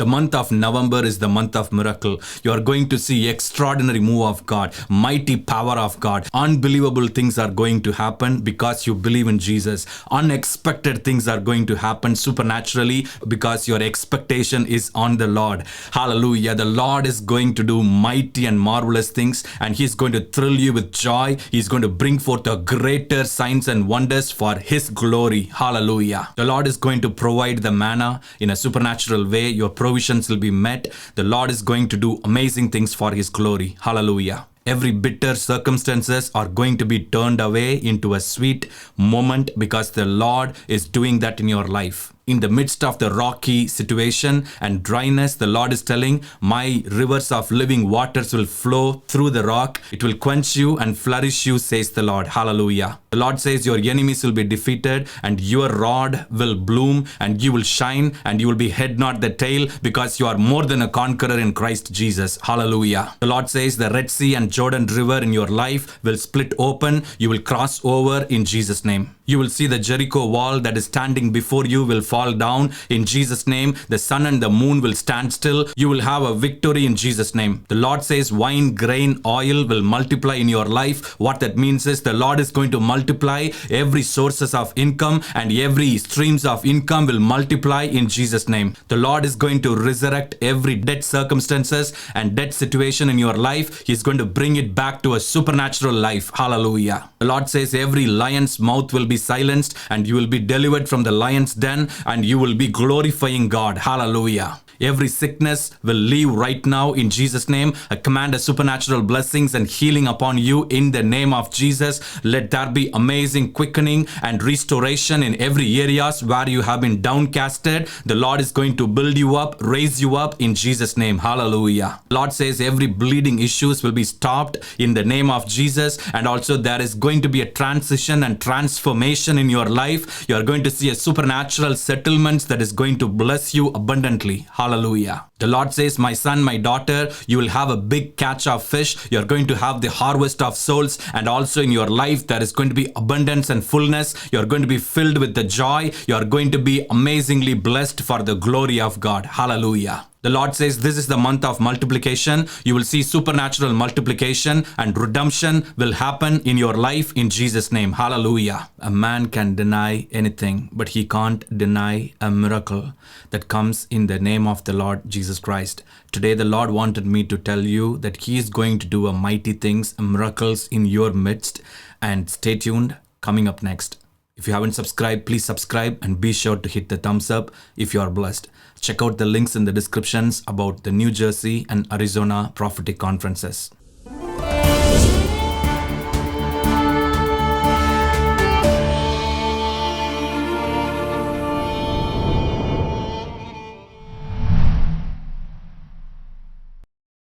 The month of November is the month of miracle. You are going to see extraordinary move of God, mighty power of God. Unbelievable things are going to happen because you believe in Jesus. Unexpected things are going to happen supernaturally because your expectation is on the Lord. Hallelujah. The Lord is going to do mighty and marvelous things, and He's going to thrill you with joy. He's going to bring forth a greater signs and wonders for His glory. Hallelujah. The Lord is going to provide the manna in a supernatural way. Your provisions will be met. The Lord is going to do amazing things for His glory. Hallelujah. Every bitter circumstances are going to be turned away into a sweet moment because the Lord is doing that in your life. In the midst of the rocky situation and dryness, the Lord is telling, my rivers of living waters will flow through the rock. It will quench you and flourish you, says the Lord. Hallelujah. The Lord says your enemies will be defeated and your rod will bloom and you will shine and you will be head not the tail because you are more than a conqueror in Christ Jesus. Hallelujah. The Lord says the Red Sea and Jordan River in your life will split open. You will cross over in Jesus' name. You will see the Jericho wall that is standing before you will fall down in Jesus' name. The sun and the moon will stand still. You will have a victory in Jesus' name. The Lord says wine, grain, oil will multiply in your life. What that means is the Lord is going to multiply every sources of income, and every streams of income will multiply in Jesus' name. The Lord is going to resurrect every dead circumstances and dead situation in your life. He's going to bring it back to a supernatural life. Hallelujah. The Lord says every lion's mouth will be silenced and you will be delivered from the lion's den and you will be glorifying God. Hallelujah. Every sickness will leave right now in Jesus' name. I command a supernatural blessings and healing upon you in the name of Jesus. Let there be amazing quickening and restoration in every areas where you have been downcasted. The Lord is going to build you up, raise you up in Jesus' name. Hallelujah. The Lord says every bleeding issues will be stopped in the name of Jesus, and also there is going to be a transition and transformation in your life. You are going to see a supernatural settlements that is going to bless you abundantly. Hallelujah. The Lord says, my son, my daughter, you will have a big catch of fish. You're going to have the harvest of souls, and also in your life there is going to be abundance and fullness. You're going to be filled with the joy. You're going to be amazingly blessed for the glory of God. Hallelujah. The Lord says this is the month of multiplication. You will see supernatural multiplication and redemption will happen in your life in Jesus' name. Hallelujah. A man can deny anything, but he can't deny a miracle that comes in the name of the Lord Jesus Christ. Today, the Lord wanted me to tell you that He is going to do a mighty things, miracles in your midst. And stay tuned. Coming up next. If you haven't subscribed, please subscribe and be sure to hit the thumbs up if you are blessed. Check out the links in the descriptions about the New Jersey and Arizona prophetic conferences.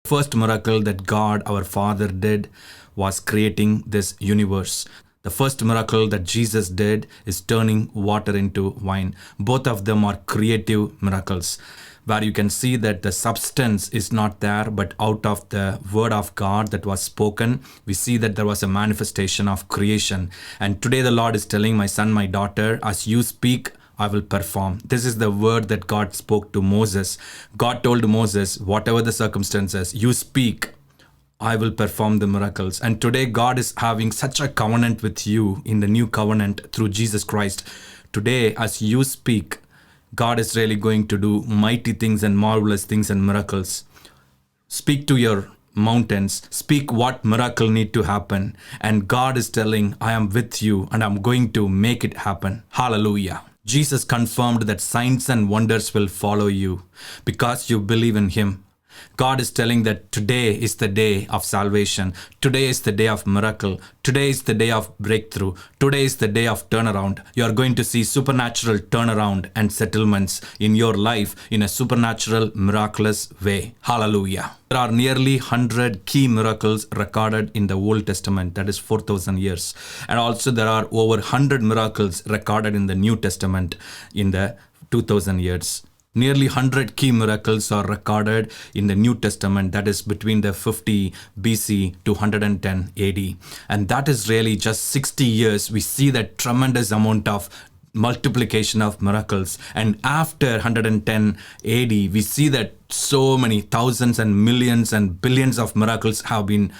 First miracle that God, our Father, did was creating this universe. The first miracle that Jesus did is turning water into wine. Both of them are creative miracles, where you can see that the substance is not there, but out of the word of God that was spoken, we see that there was a manifestation of creation. And today the Lord is telling, my son, my daughter, as you speak, I will perform. This is the word that God spoke to Moses. God told Moses, whatever the circumstances, you speak, I will perform the miracles. And today God is having such a covenant with you in the new covenant through Jesus Christ. Today, as you speak, God is really going to do mighty things and marvelous things and miracles. Speak to your mountains. Speak what miracle need to happen. And God is telling, I am with you and I'm going to make it happen. Hallelujah. Jesus confirmed that signs and wonders will follow you because you believe in Him. God is telling that today is the day of salvation. Today is the day of miracle. Today is the day of breakthrough. Today is the day of turnaround. You are going to see supernatural turnaround and settlements in your life in a supernatural, miraculous way. Hallelujah. There are nearly 100 key miracles recorded in the Old Testament, that is 4,000 years. And also there are over 100 miracles recorded in the New Testament in the 2,000 years. Nearly 100 key miracles are recorded in the New Testament, that is between the 50 BC to 110 AD. And that is really just 60 years. We see that tremendous amount of multiplication of miracles. And after 110 AD, we see that so many thousands and millions and billions of miracles have been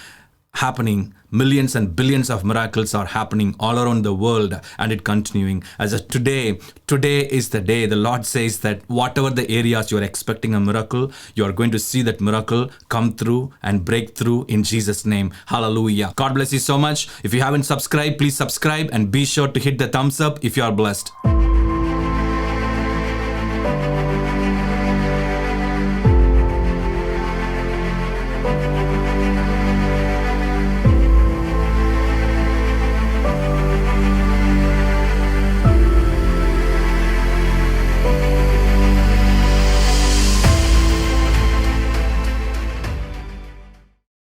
happening. Millions and billions of miracles are happening all around the world, and it continuing. Today is the day the Lord says that whatever the areas you are expecting a miracle, you are going to see that miracle come through and break through in Jesus' name. Hallelujah. God bless you so much. If you haven't subscribed, please subscribe and be sure to hit the thumbs up if you are blessed.